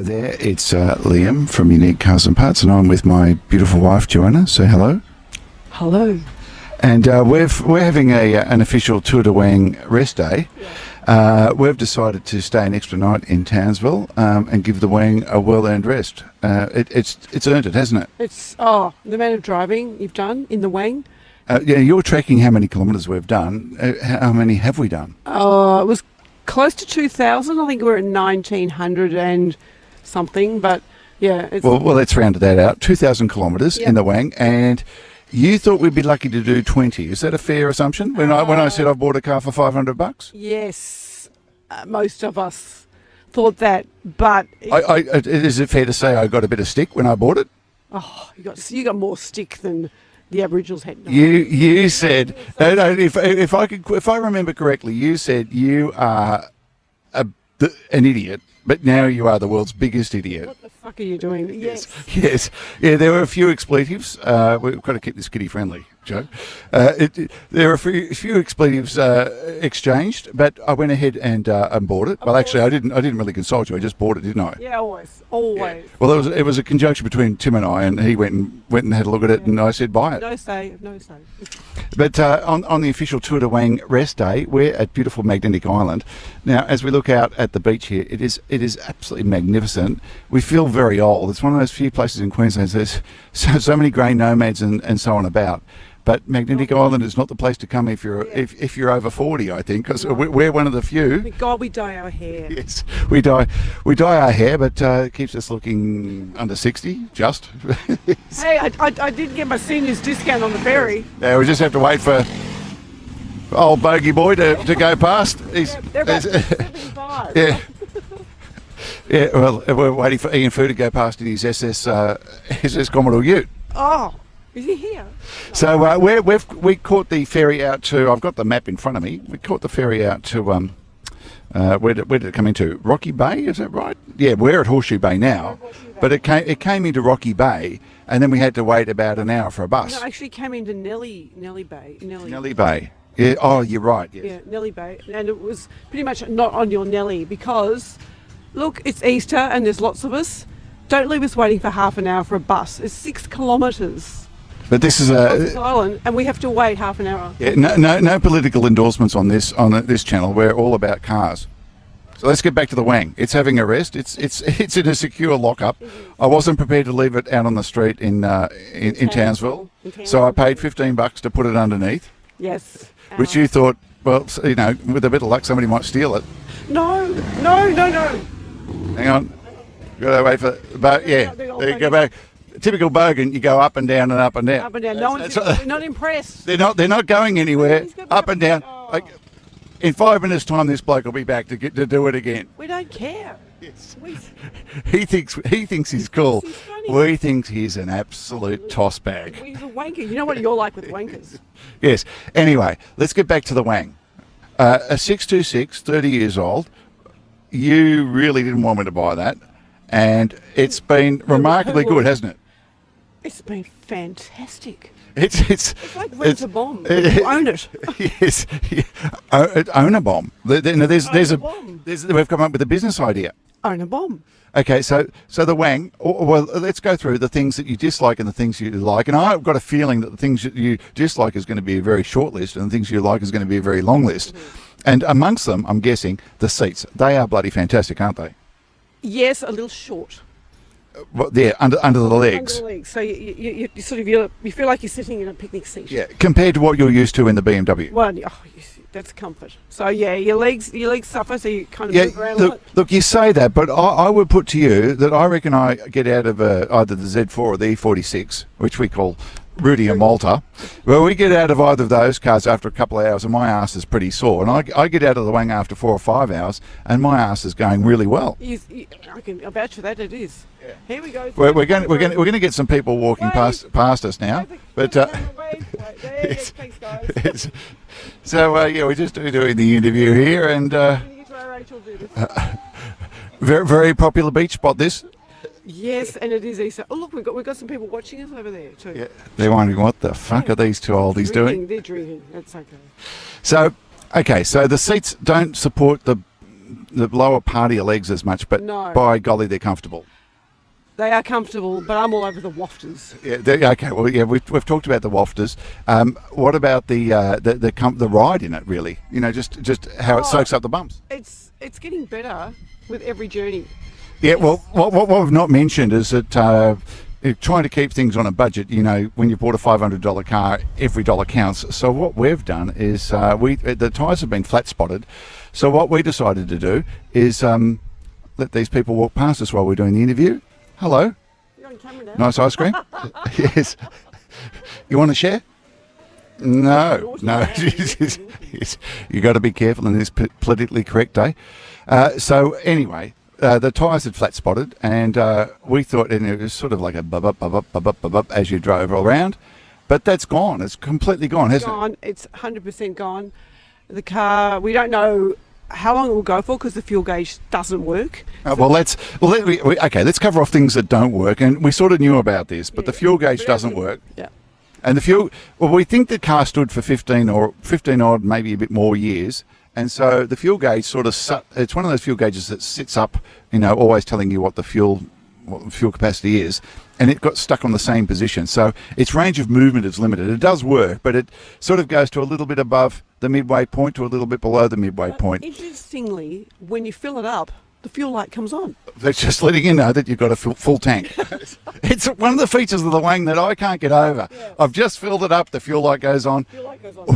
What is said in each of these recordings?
there, it's Liam from Unique Cars and Parts, and I'm with my beautiful wife Joanna. Say hello. Hello. And we're having an official Tour de Wang rest day. We've decided to stay an extra night in Townsville and give the Wang a well-earned rest. It's earned it, hasn't it? It's the amount of driving you've done in the Wang. Yeah, you're tracking how many kilometres we've done. How many have we done? It was close to 2,000. I think we're at 1,900 and something. But yeah, it's well, let's round that out. 2,000 kilometres in the Wang, and you thought we'd be lucky to do 20. Is that a fair assumption? When I said I bought a car for $500? Yes, most of us thought that. But is it fair to say I got a bit of stick when I bought it? Oh, you got more stick than the Aboriginals had. No. You said no. If I remember correctly, you said you are an idiot, but now you are the world's biggest idiot. What the fuck are you doing? Yes. Yeah, there were a few expletives. We've got to keep this kiddie friendly, Joe. There were a few expletives exchanged, but I went ahead and bought it. Well, actually, I didn't really consult you. I just bought it, didn't I? Yeah, always. Yeah. Well, it was a conjunction between Tim and I, and he went and had a look at it, and I said, buy it. No say. But on the official Tour de Wang rest day, we're at beautiful Magnetic Island. Now, as we look out at the beach here, it is absolutely magnificent. We feel very old. It's one of those few places in Queensland there's so many grey nomads and so on about. But Magnetic Island is not the place to come if you're over 40, I think, because we're one of the few. Thank God we dye our hair. Yes, we dye our hair, but it keeps us looking under 60, just. Hey, I did get my seniors discount on the ferry. Yeah, we just have to wait for old bogey boy to go past. They're about 75. Yeah. Yeah, well, we're waiting for Ian Fu to go past in his SS Commodore Ute. Oh, is he here? So we caught the ferry out to. I've got the map in front of me. We caught the ferry out to where did it come into? Rocky Bay, is that right? Yeah, we're at Horseshoe Bay now, but it came into Rocky Bay, and then we had to wait about an hour for a bus. No, actually, it came into Nellie Bay. Nellie Bay. Yeah. Oh, you're right. Yes. Yeah, Nellie Bay, and it was pretty much not on your Nellie because, look, it's Easter and there's lots of us. Don't leave us waiting for half an hour for a bus. It's 6 kilometres. But this is island, and we have to wait half an hour. Yeah, no political endorsements on this channel. We're all about cars. So let's get back to the Wang. It's having a rest. It's in a secure lockup. I wasn't prepared to leave it out on the street in Townsville, so I paid $15 to put it underneath. Yes. Which you thought, well, you know, with a bit of luck, somebody might steal it. No. Hang on. Got to wait for. But yeah, there you go back. Typical bogan, you go up and down and up and down. Up and down. We're not impressed. They're not going anywhere. Up and down. Like, in 5 minutes' time, this bloke will be back to do it again. We don't care. Yes. He thinks he's cool. We think he's an absolute toss bag. He's a wanker. You know what you're like with wankers. Yes. Anyway, let's get back to the Wang. A 626, 30 years old. You really didn't want me to buy that, and it's been remarkably good, hasn't it? It's been fantastic. It's like rent a bomb. You own it. Yes, own a bomb. We've come up with a business idea. Own a bomb. Okay, so the Wang. Well, let's go through the things that you dislike and the things you like. And I've got a feeling that the things that you dislike is going to be a very short list, and the things you like is going to be a very long list. Mm-hmm. And amongst them, I'm guessing the seats. They are bloody fantastic, aren't they? Yes, a little short. Well, yeah, under the legs. Under the legs. So you sort of you feel like you're sitting in a picnic seat. Yeah, compared to what you're used to in the BMW. Well, that's comfort. So yeah, your legs suffer, so you kind of move around. Look, you say that, but I would put to you that I reckon I get out of either the Z4 or the E46, which we call Rudy and Malta. Well, we get out of either of those cars after a couple of hours, and my ass is pretty sore. And I get out of the Wang after 4 or 5 hours, and my ass is going really well. I can vouch for that. It is. Yeah. Here we go. We're going to get some people walking past us now. But thanks, guys. So yeah, we're just doing the interview here, and very very popular beach spot this. Yes, and it is Easter. Oh look, we've got some people watching us over there too. Yeah, they're wondering what the fuck are these two oldies doing? They're drinking. That's okay. So the seats don't support the the lower part of your legs as much, but No. by golly, they're comfortable. They are comfortable, but I'm all over the wafters. Yeah, okay. Well, yeah, we've talked about the wafters. What about the ride in it? Really, just how it soaks up the bumps. It's getting better with every journey. Yeah. Well, what we've not mentioned is that trying to keep things on a budget. When you bought a $500 car, every dollar counts. So what we've done is the tyres have been flat spotted. So what we decided to do is let these people walk past us while we're doing the interview. Hello. You're on camera now. Nice ice cream. Yes. You want to share? No. Yes. You got to be careful in this politically correct day. So anyway, the tyres had flat spotted, and we thought, and it was sort of like a bub up as you drove around, but that's gone. It's completely gone, hasn't Gone. It's 100% gone. The car, we don't know how long it will go for because the fuel gauge doesn't work. Let's cover off things that don't work, and we sort of knew about this, but the fuel gauge doesn't work. Yeah. And we think the car stood for 15 odd, maybe a bit more years. And so the fuel gauge it's one of those fuel gauges that sits up, always telling you what the fuel capacity is. And it got stuck on the same position. So its range of movement is limited. It does work, but it sort of goes to a little bit above the midway point to a little bit below the midway point. Interestingly, when you fill it up, the fuel light comes on. That's just letting you know that you've got a full tank. It's one of the features of the Wang that I can't get over. Yes. I've just filled it up, the fuel light goes on. Fuel light goes on.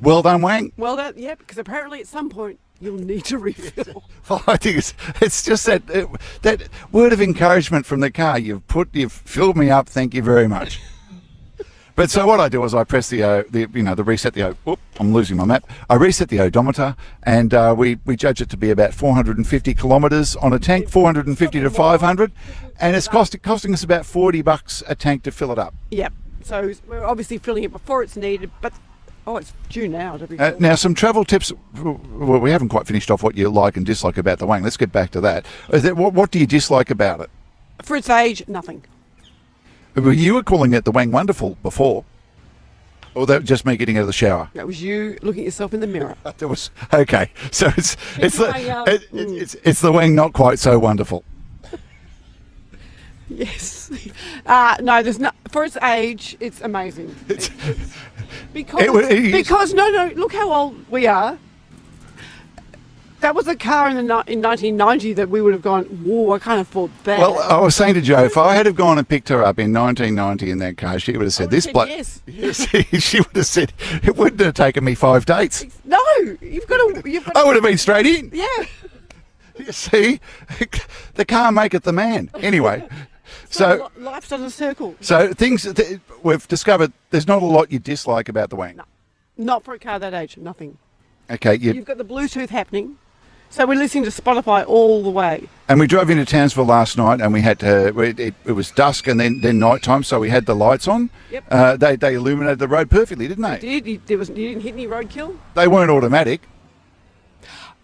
Well done, Wang. Well, because apparently at some point you'll need to refill. Well, I think it's just that word of encouragement from the car. You've filled me up. Thank you very much. But so what I do is I press the reset the. I'm losing my map. I reset the odometer, and we judge it to be about 450 kilometres on a tank, 450 to 500, and it's costing us about $40 a tank to fill it up. Yep. So we're obviously filling it before it's needed, but it's due now to be filled. Now, some travel tips. Well, we haven't quite finished off what you like and dislike about the Wang. Let's get back to that. What do you dislike about it? For its age, nothing. Well, you were calling it the Wang Wonderful before. Or that was just me getting out of the shower? That was you looking at yourself in the mirror. That was okay. So it's the Wang not quite so wonderful. Yes. No, there's not. For its age, it's amazing. Because no, look how old we are. That was a car in 1990 that we would have gone, whoa, I can't afford that. Well, I was saying to Joe, if I had have gone and picked her up in 1990 in that car, she would have said, yes. Yes, she would have said, it wouldn't have taken me 5 dates. No, you've got to. I would have been straight in. Yeah. You see, the car maketh the man. Anyway. So life's done a circle. So we've discovered there's not a lot you dislike about the Wang. No, not for a car that age, nothing. Okay. You've got the Bluetooth happening. So we're listening to Spotify all the way. And we drove into Townsville last night, and we had to. It was dusk and then night time, so we had the lights on. Yep. They illuminated the road perfectly, didn't they? You did. You didn't hit any roadkill. They weren't automatic.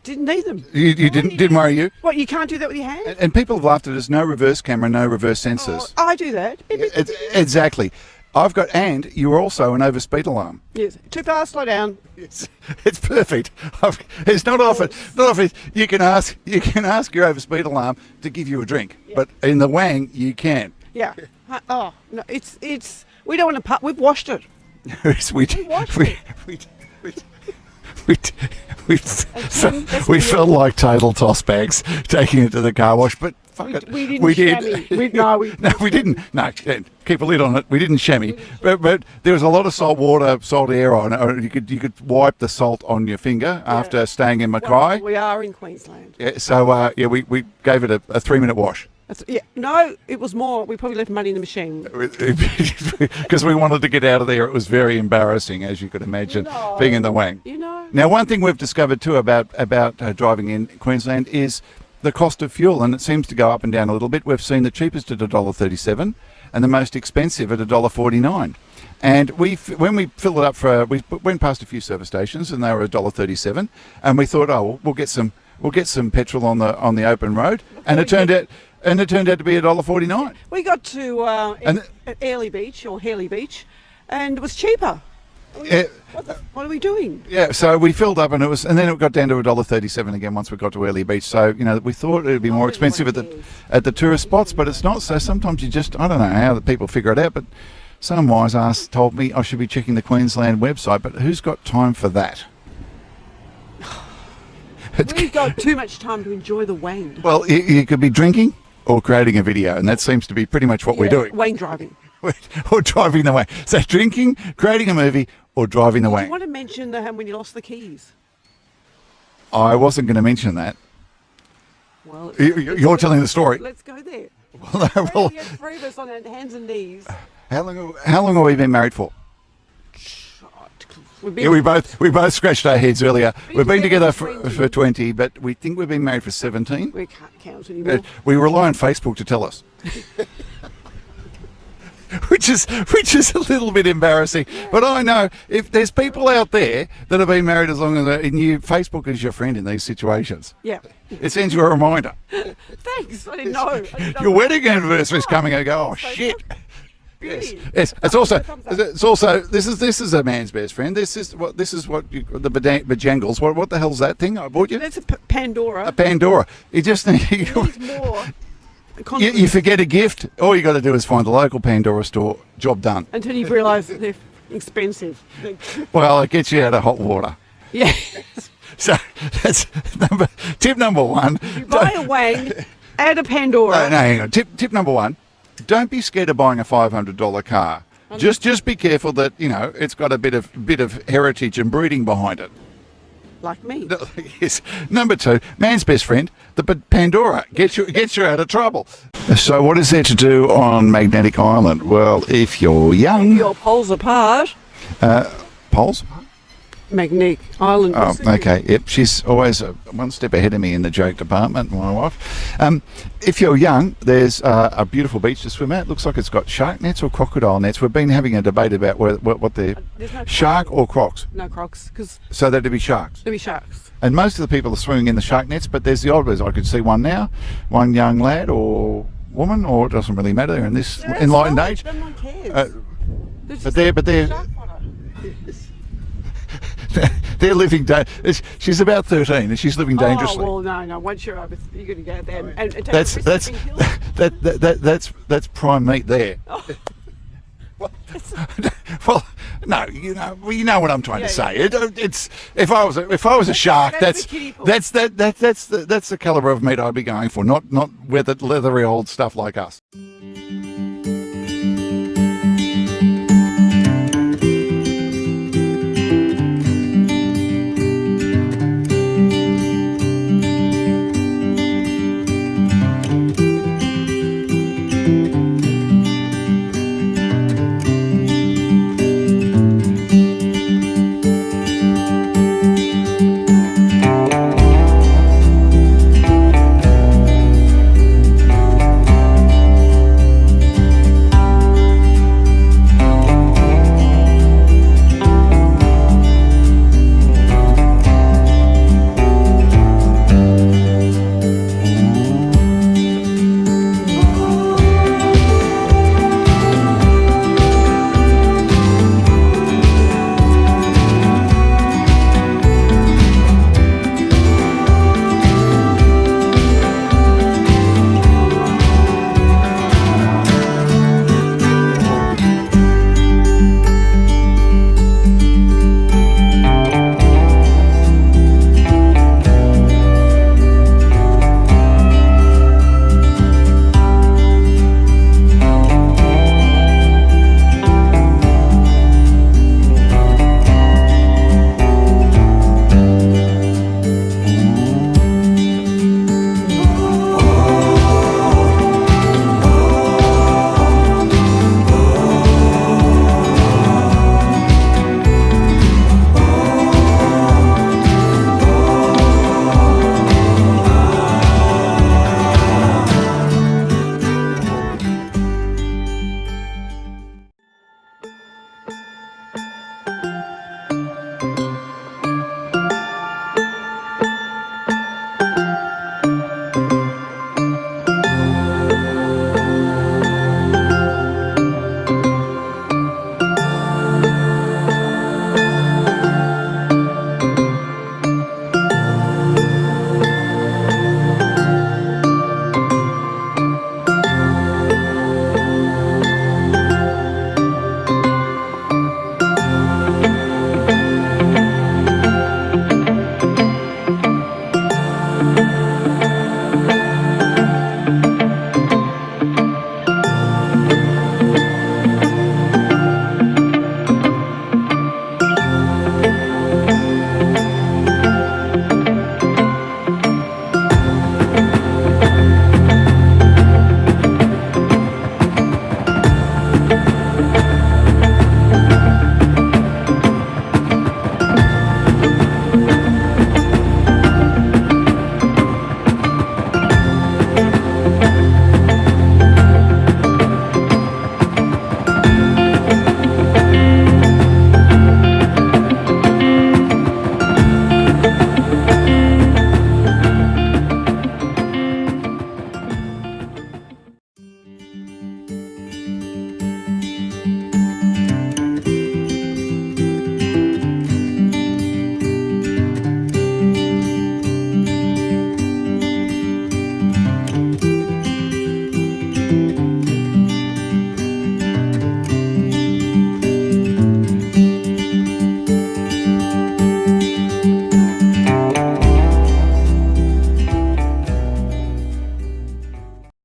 Didn't need them. You didn't worry you. What? You can't do that with your hand? And people have laughed at us. No reverse camera, no reverse sensors. Oh, I do that. Exactly. And you're also an overspeed alarm. Yes. Too fast. Slow down. It's perfect. It's not often. You can ask your overspeed alarm to give you a drink, but in the Wang you can. Yeah. Oh no, it's. We don't want to. We've washed it. We felt like total toss bags taking it to the car wash, but we didn't. We did. We didn't. No, keep a lid on it. We didn't chamois, but there was a lot of salt air on it. You could wipe the salt on your finger after staying in Mackay. Well, we are in Queensland. Yeah, so we gave it a 3-minute wash. No, it was more. We probably left money in the machine because we wanted to get out of there. It was very embarrassing, as you could imagine, being in the Wang. Now, one thing we've discovered too about driving in Queensland is the cost of fuel, and it seems to go up and down a little bit. We've seen the cheapest at $1.37 and the most expensive at $1.49. And when we filled it up we went past a few service stations and they were $1.37, and we thought, we'll get some petrol on the open road, and it turned out to be $1.49. We got to Airlie Beach or Haley Beach, and it was cheaper. What are we doing? Yeah, so we filled up, and then it got down to $1.37 again once we got to Early Beach. So we thought it would be more expensive at the tourist spots, but it's not. So sometimes I don't know how the people figure it out, but some wise ass told me I should be checking the Queensland website. But who's got time for that? We've got too much time to enjoy the Wang. Well, you could be drinking or creating a video, and that seems to be pretty much what we're doing. Wang driving. Or driving the Wang. So drinking, creating a movie, or driving the Wang. Do you want to mention when you lost the keys? I wasn't going to mention that. Well, You're telling the story. Let's go there. Well, Three of us on our hands and knees. how long have we been married for? We've We both scratched our heads earlier. We've been together for 20. 20, but we think we've been married for 17. We can't count anymore. We rely on Facebook to tell us. which is a little bit embarrassing. Yeah. But I know if there's people out there that have been married as long as Facebook is your friend in these situations. Yeah. It sends you a reminder. Thanks. I didn't know. Your wedding anniversary is coming, and I go, oh shit. Yes. It's also this is a man's best friend. This is what the bejangles. What the hell's that thing I bought you? That's a Pandora. A Pandora. You just need more. You forget a gift. All you got to do is find the local Pandora store. Job done. Until you realise that they're expensive. Well, it gets you out of hot water. Yeah. So that's tip number one. If you buy a Wang, add a Pandora. No, hang on. Tip number one. Don't be scared of buying a $500 car. Just be careful that it's got a bit of heritage and breeding behind it. Like me. Yes. Number two, man's best friend, the Pandora gets you out of trouble. So what is there to do on Magnetic Island? Well, if you're young, your poles apart. Poles. Magnetic Island. Oh, okay. Yep, she's always one step ahead of me in the joke department, my wife. If you're young, there's a beautiful beach to swim at. Looks like it's got shark nets or crocodile nets. We've been having a debate about what they're... No shark or crocs? No crocs. So that'd be sharks? There'd be sharks. And most of the people are swimming in the shark nets, but there's the odd ones. I could see one now, one young lad or woman, or it doesn't really matter in this enlightened age. No one cares. But they're they're living. She's about 13, and she's living dangerously. Oh well, no. Once you're over, you're going to go there and take that's prime meat there. Oh. Well, no, you know what I'm trying to say. It's if I was a shark, that's the caliber of meat I'd be going for, not leathery old stuff like us.